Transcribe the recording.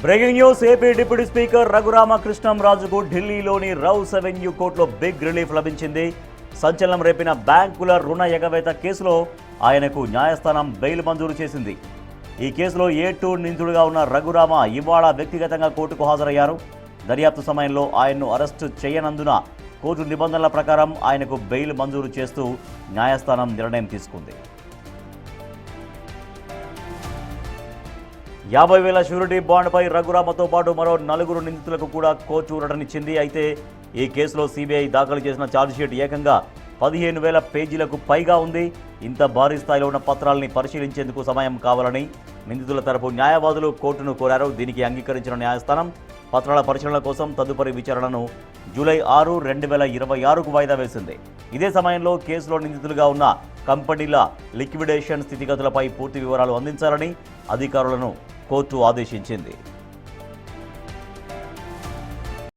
Breaking news. AP deputy speaker రఘురామకృష్ణంరాజుకు ఢిల్లీలోని Rouse Avenue కోర్టులో బిగ్ రిలీఫ్ లభించింది. సంచలనం రేపిన బ్యాంకుల రుణ ఎగవేత కేసులో ఆయనకు న్యాయస్థానం బెయిల్ మంజూరు చేసింది. ఈ కేసులో A2 నిందితుడిగా ఉన్న రఘురామ ఇవాళ వ్యక్తిగతంగా కోర్టుకు హాజరయ్యారు. దర్యాప్తు సమయంలో ఆయన్ను అరెస్టు చేయనందున కోర్టు నిబంధనల ప్రకారం ఆయనకు బెయిల్ మంజూరు చేస్తూ న్యాయస్థానం నిర్ణయం తీసుకుంది. 50,000 షూరిటీ బాండ్పై రఘురామతో పాటు మరో 4 నిందితులకు కూడా కోర్టు ఊరటనిచ్చింది. అయితే ఈ కేసులో CBI దాఖలు చేసిన ఛార్జ్షీట్ ఏకంగా 15,000 పేజీలకు పైగా ఉంది. ఇంత భారీ స్థాయిలో ఉన్న పత్రాలని పరిశీలించేందుకు సమయం కావాలని నిందితుల తరపు న్యాయవాదులు కోర్టును కోరారు. దీనికి అంగీకరించిన న్యాయస్థానం పత్రాల పరిశీలన కోసం తదుపరి విచారణను జూలై 6, 2026కు వాయిదా వేసింది. ఇదే సమయంలో కేసులో నిందితులుగా ఉన్న కంపెనీల లిక్విడేషన్ స్థితిగతులపై పూర్తి వివరాలు అందించాలని అధికారులను కోర్టు ఆదేశించింది.